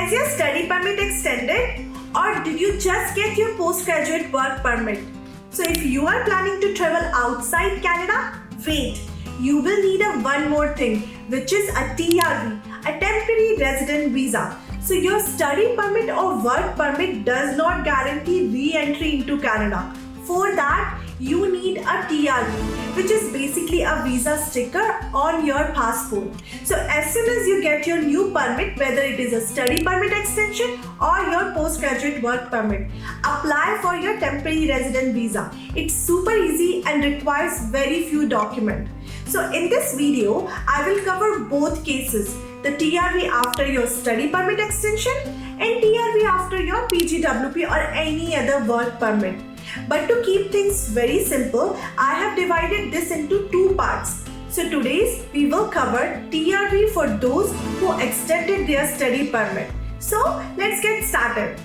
Has your study permit extended, or did you just get your postgraduate work permit? So if you are planning to travel outside Canada, wait, you will need one more thing, which is a TRV, a temporary resident visa. So your study permit or work permit does not guarantee re-entry into Canada. For that, you need a TRV, which is basically a visa sticker on your passport. So as soon as you get your new permit, whether it is a study permit extension or your postgraduate work permit, apply for your temporary resident visa. It's super easy and requires very few documents. So in this video, I will cover both cases, the TRV after your study permit extension and TRV after your PGWP or any other work permit. But to keep things very simple, I have divided this into two parts. So today we will cover TRV for those who extended their study permit. So let's get started.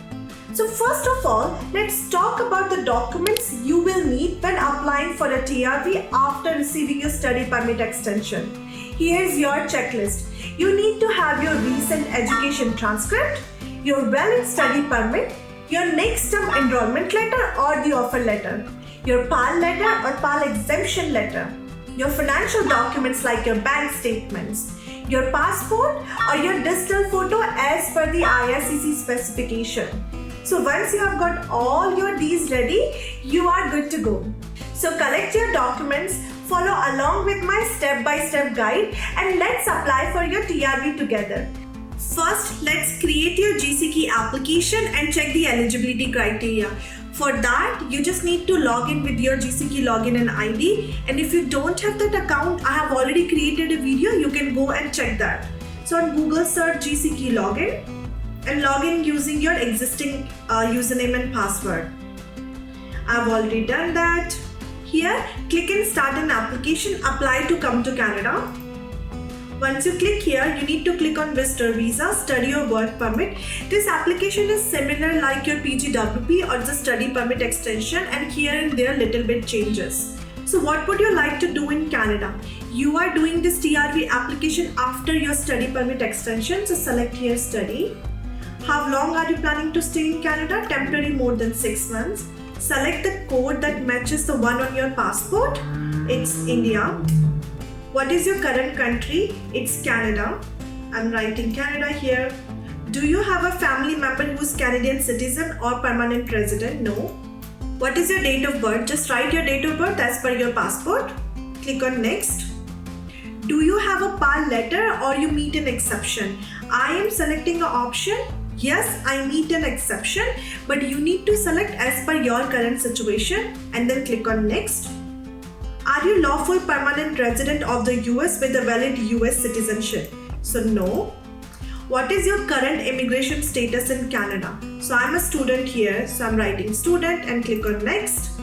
So first of all, let's talk about the documents you will need when applying for a TRV after receiving your study permit extension. Here's your checklist. You need to have your recent education transcript, your valid study permit, your next term enrollment letter or the offer letter, your PAL letter or PAL exemption letter, your financial documents like your bank statements, your passport or your digital photo as per the IRCC specification. So once you have got all these ready, you are good to go. So collect your documents, follow along with my step-by-step guide, and let's apply for your TRV together. First, let's create your GCKey application and check the eligibility criteria. For that, you just need to log in with your GCKey login and ID. And if you don't have that account, I have already created a video. You can go and check that. So on Google, search GCKey login and log in using your existing username and password. I've already done that. Here, click and start an application, apply to come to Canada. Once you click here, you need to click on visitor visa, study or work permit. This application is similar like your PGWP or the study permit extension, and here and there little bit changes. So what would you like to do in Canada? You are doing this TRV application after your study permit extension, so select here study. How long are you planning to stay in Canada? Temporary, more than 6 months. Select the code that matches the one on your passport. It's India. What is your current country? It's Canada. I'm writing Canada here. Do you have a family member who's Canadian citizen or permanent resident? No. What is your date of birth? Just write your date of birth as per your passport. Click on next. Do you have a PAL letter or you meet an exception? I am selecting an option. Yes, I meet an exception, but you need to select as per your current situation and then click on next. Are you lawful permanent resident of the US with a valid US citizenship? So no. What is your current immigration status in Canada? So I'm a student here, so I'm writing student and click on next.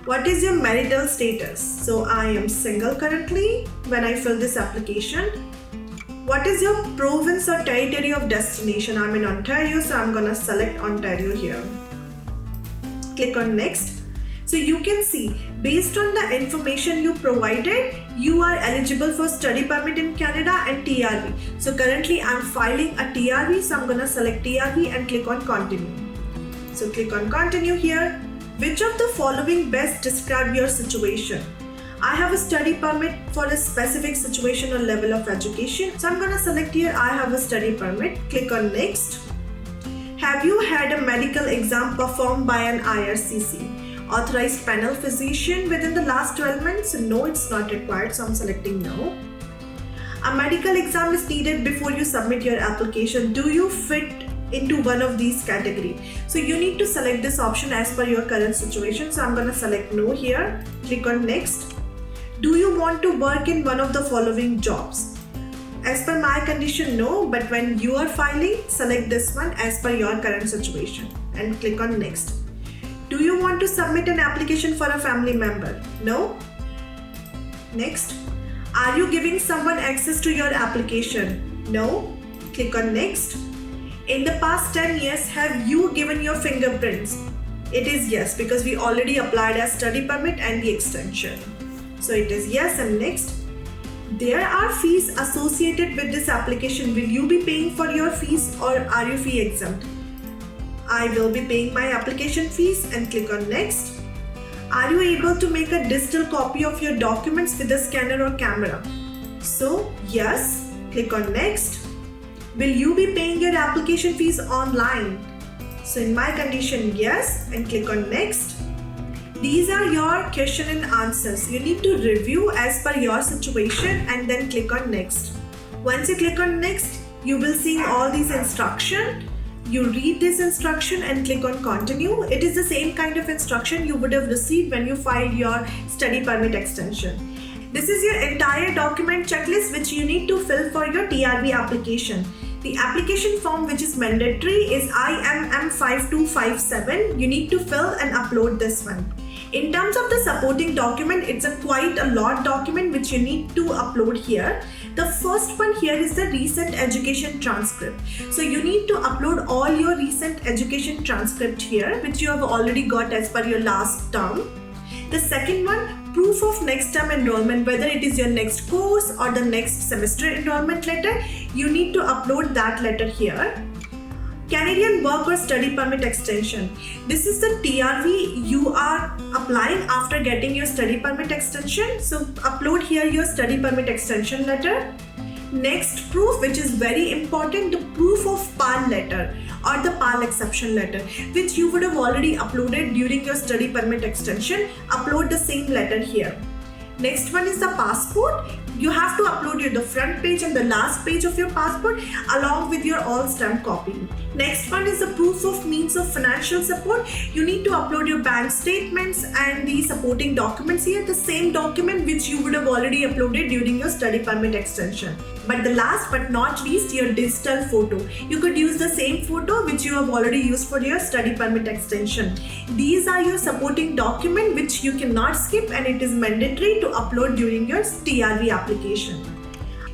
What is your marital status? So I am single currently when I fill this application. What is your province or territory of destination? I'm in Ontario, so I'm gonna select Ontario here. Click on next. So you can see, based on the information you provided, you are eligible for study permit in Canada and TRV. So currently I'm filing a TRV, so I'm gonna select TRV and click on continue. So click on continue here. Which of the following best describe your situation? I have a study permit for a specific situation or level of education. So I'm gonna select here, I have a study permit. Click on next. Have you had a medical exam performed by an IRCC, authorized panel physician within the last 12 months? No, it's not required, so I'm selecting no. A medical exam is needed before you submit your application. Do you fit into one of these categories? So you need to select this option as per your current situation. So I'm gonna select no here. Click on next. Do you want to work in one of the following jobs? As per my condition, no, but when you are filing, select this one as per your current situation and click on next. Do you want to submit an application for a family member? No. Next. Are you giving someone access to your application? No. Click on next. In the past 10 years, have you given your fingerprints? It is yes, because we already applied a study permit and the extension. So it is yes and next. There are fees associated with this application. Will you be paying for your fees or are you fee exempt? I will be paying my application fees and click on next. Are you able to make a digital copy of your documents with a scanner or camera? So yes, click on next. Will you be paying your application fees online? So in my condition, yes, and click on next. These are your question and answers. You need to review as per your situation and then click on next. Once you click on next, you will see all these instructions. You read this instruction and click on continue. It is the same kind of instruction you would have received when you filed your study permit extension. This is your entire document checklist which you need to fill for your TRV application. The application form which is mandatory is IMM5257. You need to fill and upload this one. In terms of the supporting document, it's quite a lot document which you need to upload here. The first one here is the recent education transcript. So you need to upload all your recent education transcript here which you have already got as per your last term. The second one, proof of next term enrollment, whether it is your next course or the next semester enrollment letter, you need to upload that letter here. Canadian work or study permit extension. This is the TRV you are applying after getting your study permit extension. So upload here your study permit extension letter. Next proof, which is very important, the proof of PAL letter or the PAL exception letter, which you would have already uploaded during your study permit extension. Upload the same letter here. Next one is the passport. You have to upload the front page and the last page of your passport along with your all stamp copy. Next one is the proof of means of financial support. You need to upload your bank statements and the supporting documents here, the same document which you would have already uploaded during your study permit extension. But the last but not least, your digital photo. You could use the same photo which you have already used for your study permit extension. These are your supporting document which you cannot skip and it is mandatory to upload during your TRV application.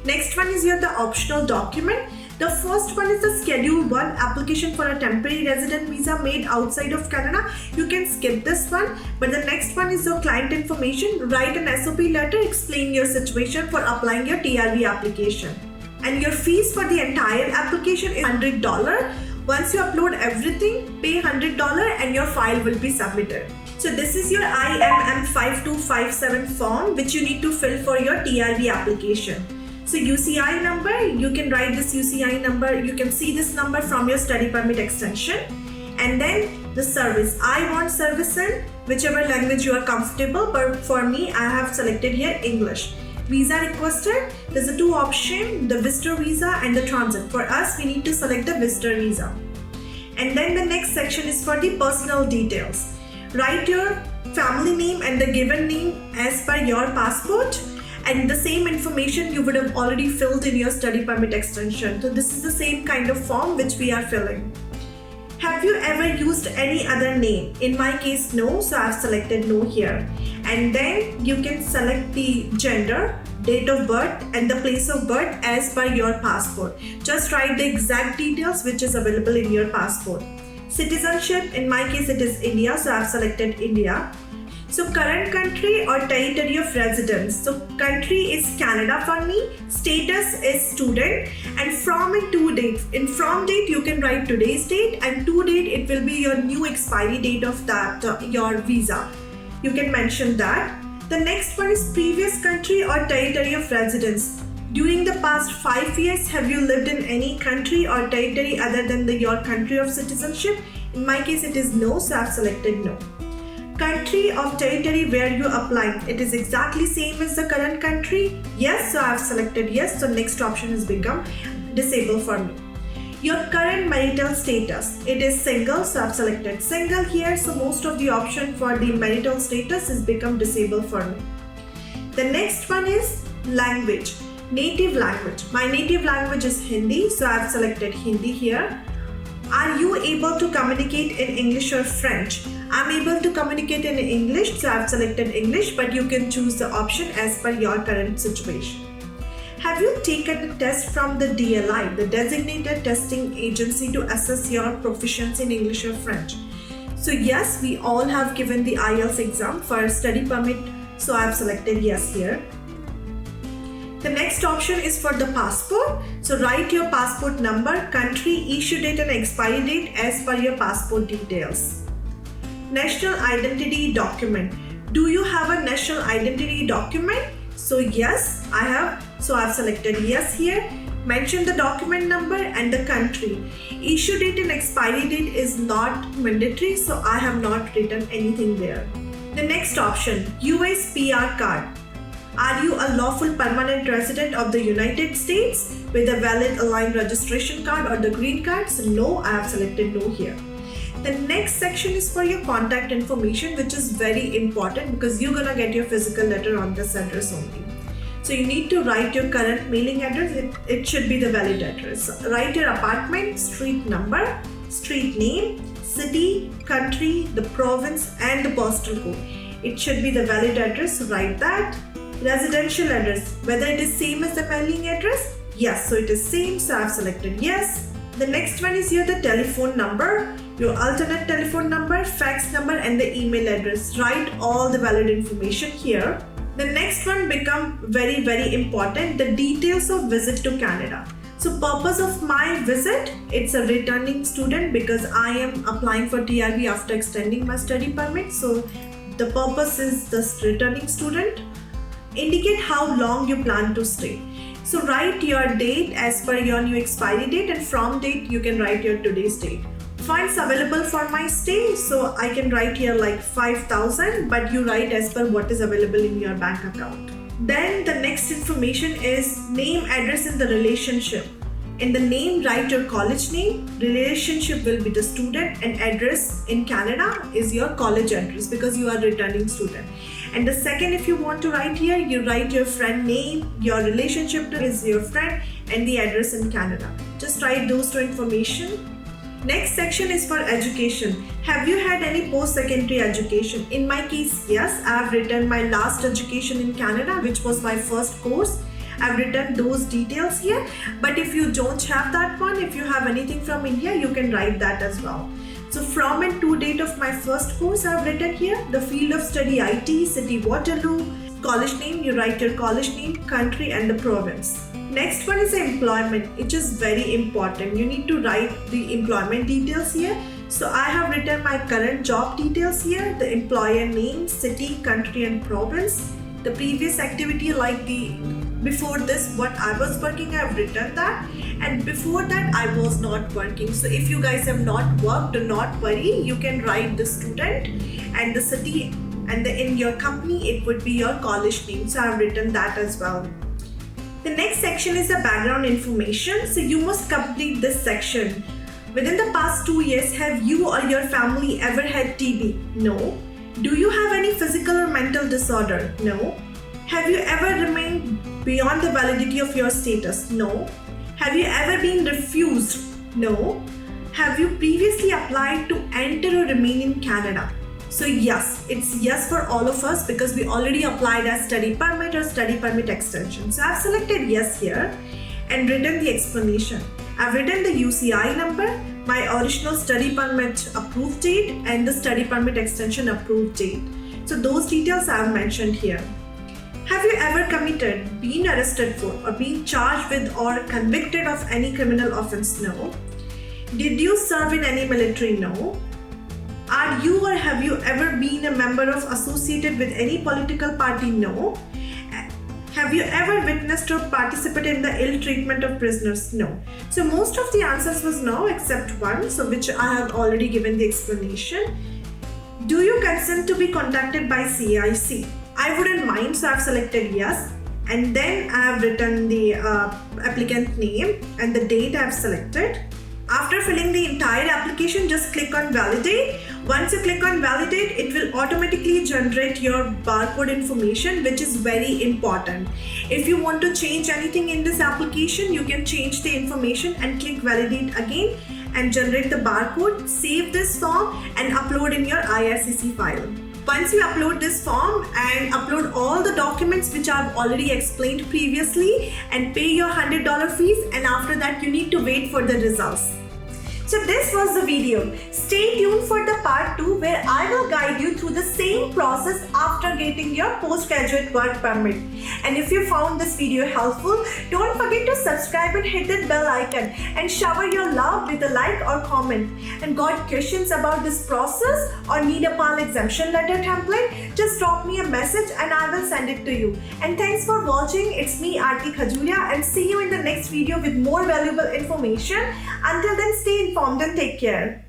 Next one is the optional document. The first one is the Schedule 1 application for a temporary resident visa made outside of Canada. You can skip this one, but the next one is your client information. Write an SOP letter, explain your situation for applying your TRV application. And your fees for the entire application is $100. Once you upload everything, pay $100 and your file will be submitted. So this is your IMM5257 form which you need to fill for your TRV application. So UCI number, you can write this UCI number, you can see this number from your study permit extension. And then the service, I want service in whichever language you are comfortable, but for me I have selected here English. Visa requested, there's a two options, the visitor visa and the transit. For us, we need to select the visitor visa. And then the next section is for the personal details. Write your family name and the given name as per your passport. And the same information you would have already filled in your study permit extension. So this is the same kind of form which we are filling. Have you ever used any other name? In my case, no, so I've selected no here. And then you can select the gender, date of birth and the place of birth as per your passport. Just write the exact details which is available in your passport. Citizenship, in my case it is India, so I've selected India. So current country or territory of residence. So country is Canada for me, status is student, and from and to date. In from date you can write today's date and to date it will be your new expiry date of that your visa. You can mention that. The next one is previous country or territory of residence. During the past 5 years, have you lived in any country or territory other than your country of citizenship? In my case it is no, so I've selected no. Country of territory where you applying, it is exactly same as the current country. Yes, so I've selected yes, so next option has become disabled for me. Your current marital status, it is single, so I've selected single here, so most of the option for the marital status is become disabled for me. The next one is language, native language. My native language is Hindi, so I've selected Hindi here. Are you able to communicate in English or French? I'm able to communicate in English, so I've selected English, but you can choose the option as per your current situation. Have you taken a test from the DLI, the Designated Testing Agency, to assess your proficiency in English or French? So yes, we all have given the IELTS exam for study permit, so I've selected yes here. The next option is for the passport. So write your passport number, country, issue date and expiry date as per your passport details. National identity document. Do you have a national identity document? So yes, I have. So I've selected yes here. Mention the document number and the country. Issue date and expiry date is not mandatory, so I have not written anything there. The next option, US PR card. Are you a lawful permanent resident of the United States with a valid aligned registration card or the green card? So no, I have selected no here. The next section is for your contact information, which is very important because you're gonna get your physical letter on this address only. So you need to write your current mailing address. It should be the valid address. So write your apartment, street number, street name, city, country, the province and the postal code. It should be the valid address, so write that. Residential address, whether it is same as the mailing address? Yes, so it is same, so I have selected yes. The next one is here the telephone number, your alternate telephone number, fax number and the email address. Write all the valid information here. The next one become very important, the details of visit to Canada. So purpose of my visit, it's a returning student because I am applying for TRV after extending my study permit. So the purpose is this returning student. Indicate how long you plan to stay. So write your date as per your new expiry date and from date you can write your today's date. Funds available for my stay, so I can write here like 5,000, but you write as per what is available in your bank account. Then the next information is name, address and the relationship. In the name, write your college name, relationship will be the student and address in Canada is your college address because you are returning student. And the second, if you want to write here, you write your friend name, your relationship is your friend and the address in Canada. Just write those two information. Next section is for education. Have you had any post-secondary education? In my case, yes, I have written my last education in Canada, which was my first course. I've written those details here, but if you don't have that one, if you have anything from India, you can write that as well. So from and to date of my first course, I've written here the field of study IT, city Waterloo, college name, you write your college name, country and the province. Next one is the employment, which is very important. You need to write the employment details here. So I have written my current job details here, the employer name, city, country and province. The previous activity like before this what I was working, I have written that, and before that I was not working. So if you guys have not worked, do not worry, you can write the student and the city and in your company it would be your college name. So I have written that as well. The next section is the background information. So you must complete this section. Within the past 2 years, have you or your family ever had TB? No. Do you have any physical or mental disorder? No. Have you ever remained beyond the validity of your status? No. Have you ever been refused? No. Have you previously applied to enter or remain in Canada? So yes, it's yes for all of us because we already applied as study permit or study permit extension. So I've selected yes here and written the explanation. I've written the UCI number, my original study permit approved date and the study permit extension approved date. So those details I have mentioned here. Have you ever committed, been arrested for or been charged with or convicted of any criminal offense? No. Did you serve in any military? No. Are you or have you ever been a member of associated with any political party? No. Have you ever witnessed or participated in the ill treatment of prisoners? No. So most of the answers was no except one, so which I have already given the explanation. Do you consent to be contacted by CIC? I wouldn't mind, so I've selected yes. And then I have written the applicant name and the date I have selected. After filling the entire application, just click on validate. Once you click on validate, it will automatically generate your barcode information, which is very important. If you want to change anything in this application, you can change the information and click validate again and generate the barcode, save this form and upload in your IRCC file. Once you upload this form and upload all the documents which I've already explained previously and pay your $100 fees, and after that you need to wait for the results. So this was the video. Stay tuned for the part 2 where I will guide you through the same process after getting your postgraduate work permit. And if you found this video helpful, don't forget to subscribe and hit that bell icon and shower your love with a like or comment. And got questions about this process or need a PAL exemption letter template? Just drop me a message and I will send it to you. And thanks for watching. It's me Aarti Khajuria, and see you in the next video with more valuable information. Until then, stay informed and take care.